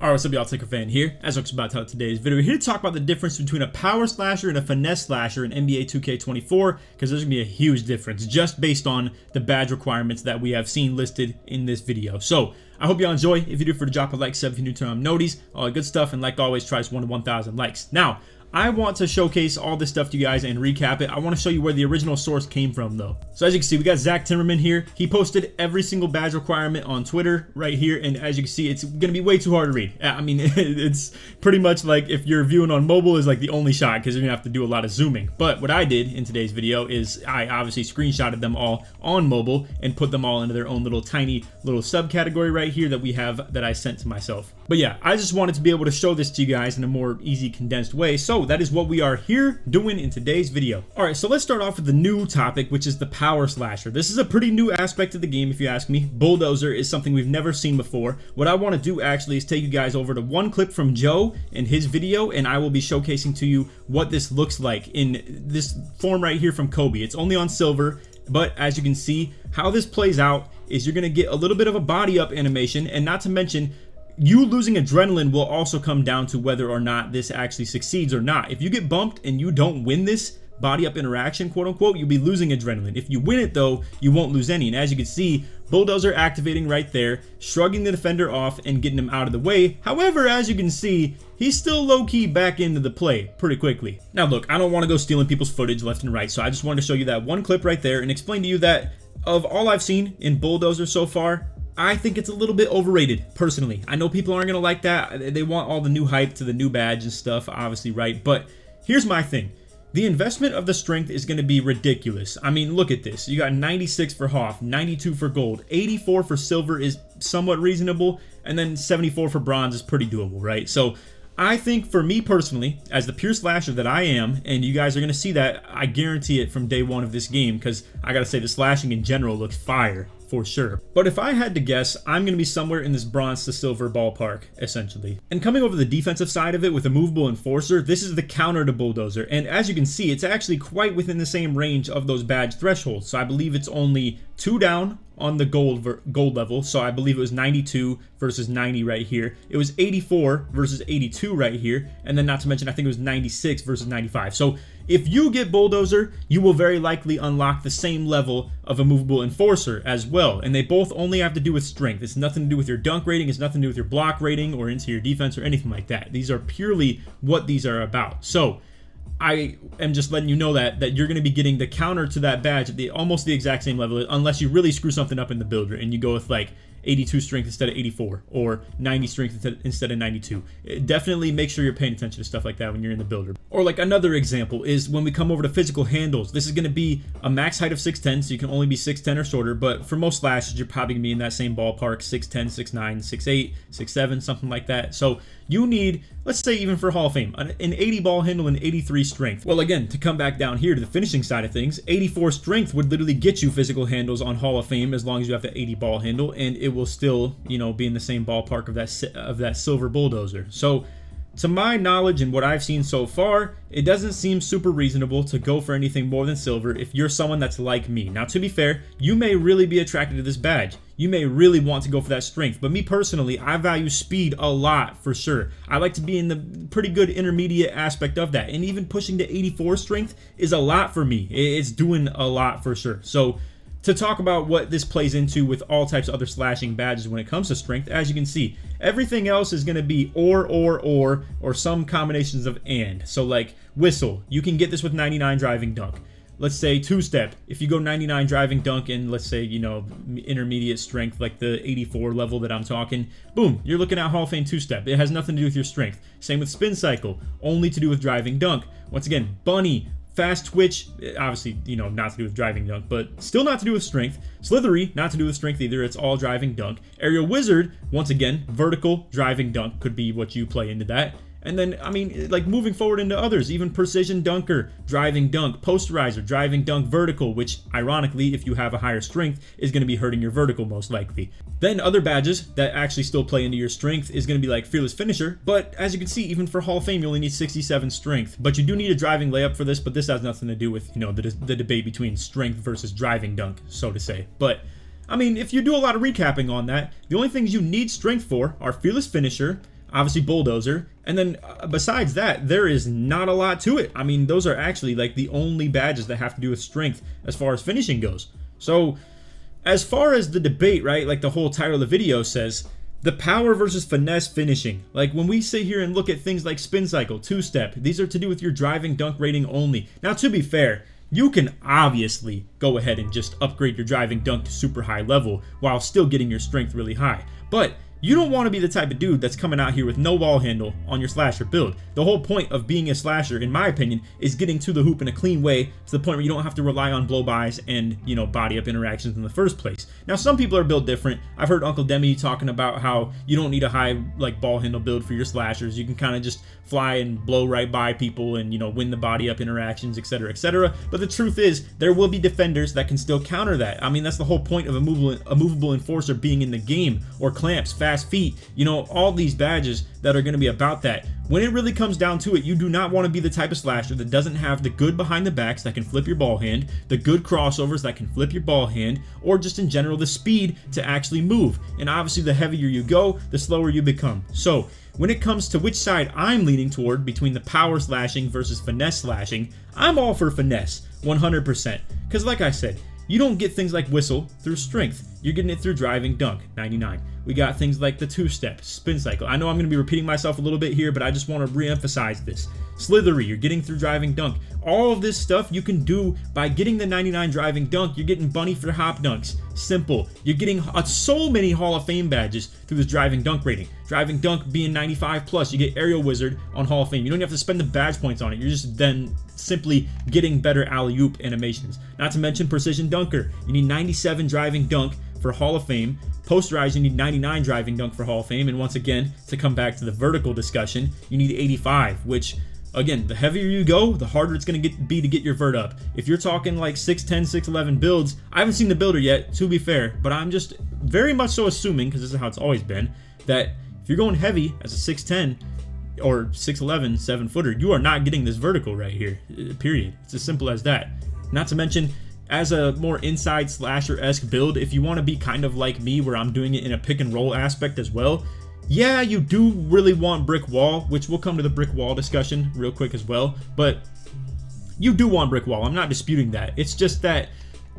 Alright, what's up y'all, LakerFan here. As I was about to tell today's video, we're here to talk about the difference between a power slasher and a finesse slasher in NBA 2K24, because there's going to be a huge difference just based on the badge requirements that we have seen listed in this video. So, I hope y'all enjoy. If you do, for the drop a like, sub if you're new to noties, all that good stuff, and like always, try 1 to 1,000 likes. Now, I want to showcase all this stuff to you guys and recap it. I want to show you where the original source came from though. So as you can see, we got Zach Timmerman here. He posted every single badge requirement on Twitter right here, and as you can see, it's going to be way too hard to read. I mean, it's pretty much like if you're viewing on mobile is like the only shot, because you're going to have to do a lot of zooming. But what I did in today's video is I obviously screenshotted them all on mobile and put them all into their own little tiny little subcategory right here that we have that I sent to myself. But yeah, I just wanted to be able to show this to you guys in a more easy, condensed way. So that is what we are here doing in today's video. All right, so let's start off with the new topic, which is the power slasher. This is a pretty new aspect of the game, if you ask me. Bulldozer is something we've never seen before. What I want to do actually is take you guys over to one clip from Joe in his video, and I will be showcasing to you what this looks like in this form right here from Kobe. It's only on silver, but as you can see, how this plays out is you're going to get a little bit of a body up animation, and not to mention, you losing adrenaline will also come down to whether or not this actually succeeds or not. If you get bumped and you don't win this body up interaction, quote unquote, you'll be losing adrenaline. If you win it though, you won't lose any. And as you can see, Bulldozer activating right there, shrugging the defender off and getting him out of the way. However, as you can see, he's still low-key back into the play pretty quickly. Now look, I don't want to go stealing people's footage left and right, so I just wanted to show you that one clip right there and explain to you that of all I've seen in Bulldozer so far, I think it's a little bit overrated, personally. I know people aren't going to like that. They want all the new hype to the new badge and stuff, obviously, right? But here's my thing. The investment of the strength is going to be ridiculous. I mean, look at this. You got 96 for Hoff, 92 for gold, 84 for silver is somewhat reasonable, and then 74 for bronze is pretty doable, right? So I think for me personally, as the pure slasher that I am, and you guys are going to see that, I guarantee it from day one of this game, because I got to say the slashing in general looks fire. For sure. But if I had to guess, I'm going to be somewhere in this bronze to silver ballpark, essentially. And coming over the defensive side of it with a movable enforcer, this is the counter to Bulldozer. And as you can see, it's actually quite within the same range of those badge thresholds. So I believe it's only 2 down on the gold level. So I believe it was 92 versus 90 right here. It was 84 versus 82 right here. And then not to mention, I think it was 96 versus 95. So if you get Bulldozer, you will very likely unlock the same level of a movable enforcer as well. And they both only have to do with strength. It's nothing to do with your dunk rating. It's nothing to do with your block rating or interior defense or anything like that. These are purely what these are about. So I am just letting you know that you're going to be getting the counter to that badge at almost the exact same level, unless you really screw something up in the builder and you go with like 82 strength instead of 84 or 90 strength instead of 92. Definitely make sure you're paying attention to stuff like that when you're in the builder. Or like another example is when we come over to physical handles. This is going to be a max height of 6'10", so you can only be 6'10" or shorter, but for most slashers you're probably going to be in that same ballpark, 6'10", 6'9", 6'8", 6'7", something like that. So you need, let's say even for Hall of Fame, an 80 ball handle and 83 strength. Well, again, to come back down here to the finishing side of things, 84 strength would literally get you physical handles on Hall of Fame as long as you have the 80 ball handle, and it will still, you know, be in the same ballpark of that silver Bulldozer. So to my knowledge and what I've seen so far, it doesn't seem super reasonable to go for anything more than silver if you're someone that's like me. Now, to be fair, you may really be attracted to this badge. You may really want to go for that strength. But me personally, I value speed a lot for sure. I like to be in the pretty good intermediate aspect of that. And even pushing to 84 strength is a lot for me. It's doing a lot for sure. So to talk about what this plays into with all types of other slashing badges when it comes to strength, as you can see, everything else is going to be or some combinations of and. So like whistle, you can get this with 99 driving dunk. Let's say two-step, if you go 99 driving dunk and let's say, you know, intermediate strength like the 84 level that I'm talking, boom, you're looking at Hall of Fame two-step. It has nothing to do with your strength. Same with spin cycle, only to do with driving dunk. Once again, bunny, fast twitch, obviously, you know, not to do with driving dunk, but still not to do with strength. Slithery, not to do with strength either. It's all driving dunk. Aerial wizard, once again, vertical driving dunk could be what you play into that. And then, I mean, like moving forward into others, even precision dunker, driving dunk, posterizer, driving dunk vertical, which ironically, if you have a higher strength, is going to be hurting your vertical most likely. Then other badges that actually still play into your strength is going to be like fearless finisher. But as you can see, even for Hall of Fame, you only need 67 strength. But you do need a driving layup for this, but this has nothing to do with, you know, the debate between strength versus driving dunk, so to say. But I mean, if you do a lot of recapping on that, the only things you need strength for are fearless finisher, obviously bulldozer, and then besides that, there is not a lot to it. I mean, those are actually like the only badges that have to do with strength as far as finishing goes. So as far as the debate, right, like the whole title of the video says, the power versus finesse finishing. Like when we sit here and look at things like spin cycle, two-step, these are to do with your driving dunk rating only. Now, to be fair, you can obviously go ahead and just upgrade your driving dunk to super high level while still getting your strength really high. But you don't want to be the type of dude that's coming out here with no ball handle on your slasher build. The whole point of being a slasher, in my opinion, is getting to the hoop in a clean way to the point where you don't have to rely on blow-bys and, you know, body-up interactions in the first place. Now, some people are built different. I've heard Uncle Demi talking about how you don't need a high, like, ball handle build for your slashers. You can kind of just fly and blow right by people and, you know, win the body-up interactions, etc., etc. But the truth is, there will be defenders that can still counter that. I mean, that's the whole point of a movable enforcer being in the game, or clamps, fast feet, you know, all these badges that are going to be about that. When it really comes down to it, you do not want to be the type of slasher that doesn't have the good behind the backs that can flip your ball hand, the good crossovers that can flip your ball hand, or just in general the speed to actually move. And obviously the heavier you go, the slower you become. So when it comes to which side I'm leaning toward between the power slashing versus finesse slashing, I'm all for finesse, 100%. Because like I said, you don't get things like whistle through strength. You're getting it through driving dunk, 99. We got things like the two-step, spin cycle. I know I'm going to be repeating myself a little bit here, but I just want to re-emphasize this. Slithery, you're getting through driving dunk. All of this stuff you can do by getting the 99 driving dunk. You're getting bunny for hop dunks. Simple. You're getting so many Hall of Fame badges through this driving dunk rating. Driving dunk being 95 plus, you get aerial wizard on Hall of Fame. You don't have to spend the badge points on it. You're just then simply getting better alley-oop animations. Not to mention precision dunker. You need 97 driving dunk for Hall of Fame. Posterize, you need 99 driving dunk for Hall of Fame. And once again, to come back to the vertical discussion, you need 85, which, again, the heavier you go, the harder it's going to be to get your vert up. If you're talking like 6'10", 6'11 builds, I haven't seen the builder yet, to be fair, but I'm just very much so assuming, because this is how it's always been, that if you're going heavy as a 6'10", or 6'11", 7-footer, you are not getting this vertical right here, period. It's as simple as that. Not to mention, as a more inside slasher-esque build, if you want to be kind of like me where I'm doing it in a pick and roll aspect as well, yeah, you do really want brick wall, which we'll come to the brick wall discussion real quick as well, but you do want brick wall. I'm not disputing that. It's just that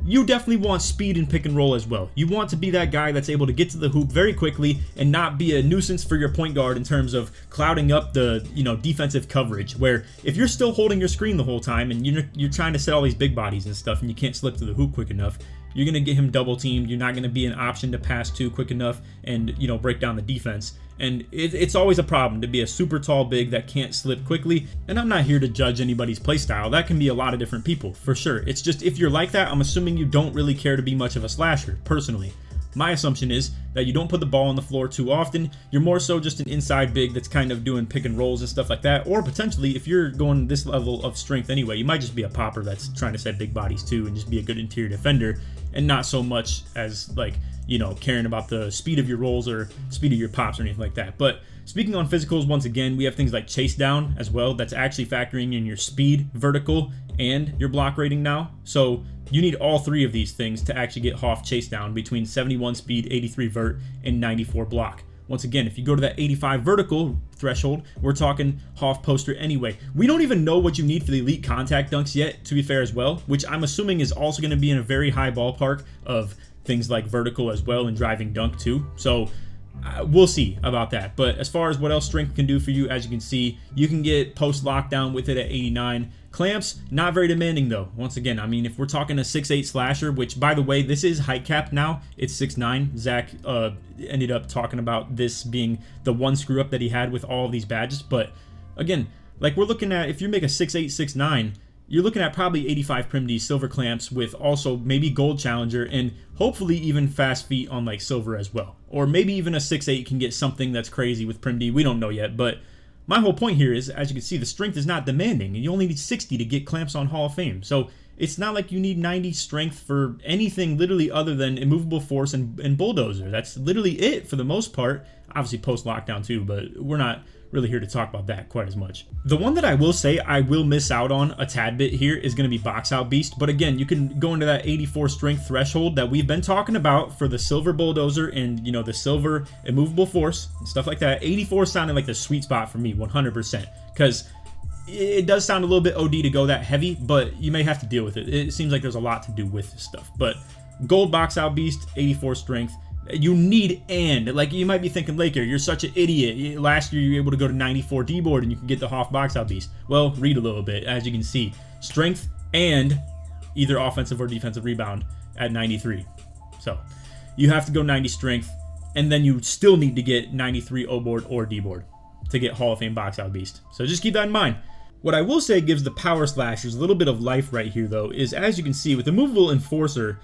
you definitely want speed and pick and roll as well. You want to be that guy that's able to get to the hoop very quickly and not be a nuisance for your point guard in terms of clouding up the, you know, defensive coverage, where if you're still holding your screen the whole time and you're trying to set all these big bodies and stuff and you can't slip to the hoop quick enough, you're going to get him double teamed. You're not going to be an option to pass to quick enough and, you know, break down the defense. And it's always a problem to be a super tall big that can't slip quickly. And I'm not here to judge anybody's playstyle. That can be a lot of different people, for sure. It's just, if you're like that, I'm assuming you don't really care to be much of a slasher, personally. My assumption is that you don't put the ball on the floor too often. You're more so just an inside big that's kind of doing pick and rolls and stuff like that. Or potentially, if you're going this level of strength anyway, you might just be a popper that's trying to set big bodies too and just be a good interior defender, and not so much as, like, you know, caring about the speed of your rolls or speed of your pops or anything like that. But speaking on physicals, once again, we have things like chase down as well. That's actually factoring in your speed, vertical, and your block rating now. So you need all three of these things to actually get Hoff chase down between 71 speed, 83 vert, and 94 block. Once again, if you go to that 85 vertical threshold, we're talking Hoff poster anyway. We don't even know what you need for the elite contact dunks yet, to be fair as well, which I'm assuming is also going to be in a very high ballpark of things like vertical as well and driving dunk too. So we'll see about that. But as far as what else strength can do for you, as you can see, you can get post lockdown with it at 89. Clamps, not very demanding though. Once again, I mean, if we're talking a 6'8 slasher, which by the way, this is height cap now, it's 6'9. Zach ended up talking about this being the one screw up that he had with all of these badges. But again, like, we're looking at, if you make a 6'8, 6'9, you're looking at probably 85 Prim D silver clamps with also maybe gold challenger and hopefully even fast feet on like silver as well. Or maybe even a 6'8 can get something that's crazy with Prim D. We don't know yet, but my whole point here is, as you can see, the strength is not demanding, and you only need 60 to get clamps on Hall of Fame. So it's not like you need 90 strength for anything literally other than immovable force and bulldozer. That's literally it for the most part. obviously post-lockdown too, but we're not really here to talk about that quite as much. The one that I will say I will miss out on a tad bit here is going to be Box Out Beast, but again, you can go into that 84 strength threshold that we've been talking about for the Silver Bulldozer and, you know, the Silver Immovable Force and stuff like that. 84 sounded like the sweet spot for me 100%, because it does sound a little bit OD to go that heavy, but you may have to deal with it. It seems like there's a lot to do with this stuff. But Gold Box Out Beast, 84 strength. You need, and like, you might be thinking, Laker, you're such an idiot. Last year you were able to go to 94 D-board and you can get the Hoff Box Out Beast. Well, read a little bit. As you can see, strength and either offensive or defensive rebound at 93. So you have to go 90 strength, and then you still need to get 93 O-board or D-board to get Hall of Fame Box Out Beast. So just keep that in mind. What I will say gives the Power Slashers a little bit of life right here, though, is as you can see with the Movable Enforcer,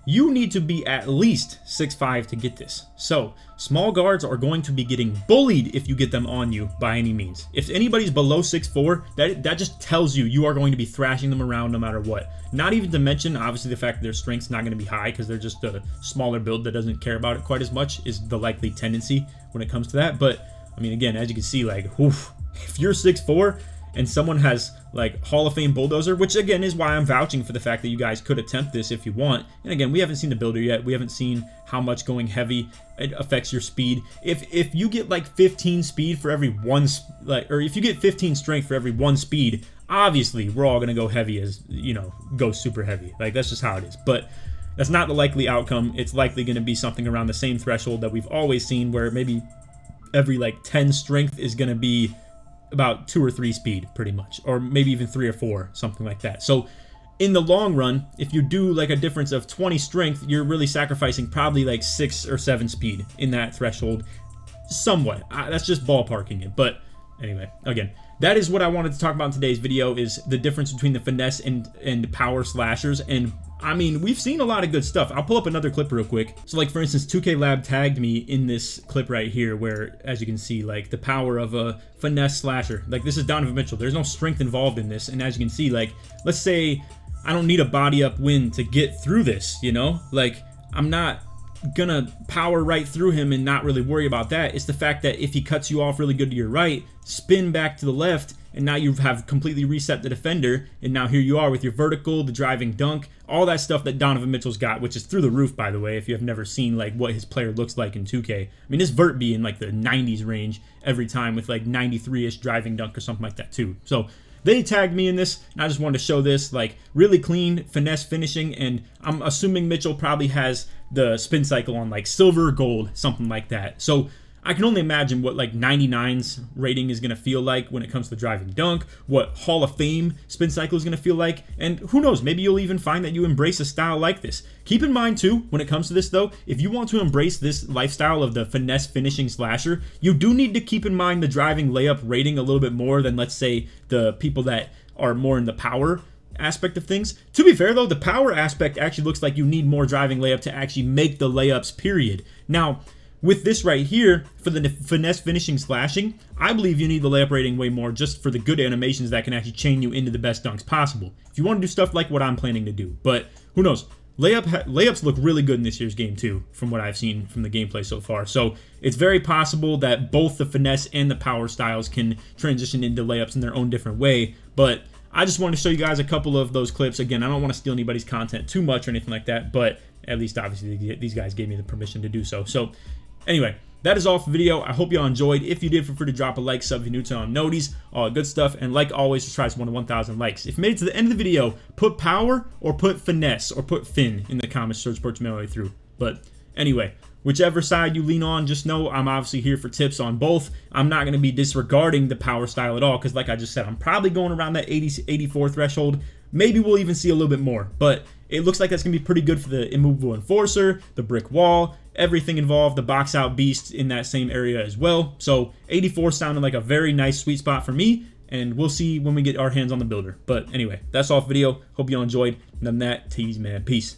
you need to be at least 6'5" to get this. So small guards are going to be getting bullied if you get them on you by any means. If anybody's below 6'4", that just tells you are going to be thrashing them around no matter what. Not even to mention, obviously, the fact that their strength's not going to be high because they're just a smaller build that doesn't care about it quite as much is the likely tendency when it comes to that. But I mean, again, as you can see, like, oof, if you're 6'4", and someone has like Hall of Fame Bulldozer, which again is why I'm vouching for the fact that you guys could attempt this if you want. And again, we haven't seen the builder yet. We haven't seen how much going heavy it affects your speed. If you get like 15 speed for every one, or if you get 15 strength for every 1 speed, obviously we're all gonna go heavy, as you know, go super heavy. Like, that's just how it is. But that's not the likely outcome. It's likely gonna be something around the same threshold that we've always seen, where maybe every like 10 strength is gonna be about 2 or 3 speed, pretty much, or maybe even 3 or 4, something like that. So in the long run, if you do like a difference of 20 strength, you're really sacrificing probably like 6 or 7 speed in that threshold, somewhat. That's just ballparking it. But anyway, again, that is what I wanted to talk about in today's video, is the difference between the Finesse and Power Slashers. And I mean, we've seen a lot of good stuff. I'll pull up another clip real quick. So like, for instance, 2K Lab tagged me in this clip right here where, as you can see, like the power of a Finesse Slasher. Like, this is Donovan Mitchell. There's no strength involved in this. And as you can see, like, let's say I don't need a body up win to get through this, you know? Like, I'm not gonna power right through him and not really worry about that. It's the fact that if he cuts you off really good to your right, spin back to the left, and now you have completely reset the defender, and now here you are with your vertical, the driving dunk, all that stuff that Donovan Mitchell's got, which is through the roof, by the way, if you have never seen like what his player looks like in 2K. I mean, his vert be in like the 90s range every time, with like 93-ish driving dunk or something like that too. So they tagged me in this, and I just wanted to show this, like, really clean finesse finishing, and I'm assuming Mitchell probably has the spin cycle on like silver, gold, something like that. So I can only imagine what like 99's rating is going to feel like when it comes to driving dunk, what Hall of Fame spin cycle is going to feel like, and who knows, maybe you'll even find that you embrace a style like this. Keep in mind too, when it comes to this though, if you want to embrace this lifestyle of the finesse finishing slasher, you do need to keep in mind the driving layup rating a little bit more than, let's say, the people that are more in the power aspect of things. To be fair though, the power aspect actually looks like you need more driving layup to actually make the layups, period. Now, with this right here, for the finesse finishing slashing, I believe you need the layup rating way more, just for the good animations that can actually chain you into the best dunks possible. If you want to do stuff like what I'm planning to do. But who knows? Layups look really good in this year's game too, from what I've seen from the gameplay so far. So it's very possible that both the finesse and the power styles can transition into layups in their own different way. But I just wanted to show you guys a couple of those clips. Again, I don't want to steal anybody's content too much or anything like that, but at least obviously these guys gave me the permission to do so. So anyway, that is all for the video. I hope you all enjoyed. If you did, feel free to drop a like, sub if you're new to on noties, all that good stuff. And like always, just try to 1,000 likes. If you made it to the end of the video, put power or put finesse or put fin in the comments. Search Sports my way through. But anyway, whichever side you lean on, just know I'm obviously here for tips on both. I'm not going to be disregarding the power style at all, because like I just said, I'm probably going around that 84 threshold. Maybe we'll even see a little bit more, but it looks like that's going to be pretty good for the Immovable Enforcer, the Brick Wall, everything involved, the Box Out Beast in that same area as well. So 84 sounded like a very nice sweet spot for me, and we'll see when we get our hands on the builder. But anyway, that's all for the video. Hope you all enjoyed. And other than that, tease, man. Peace.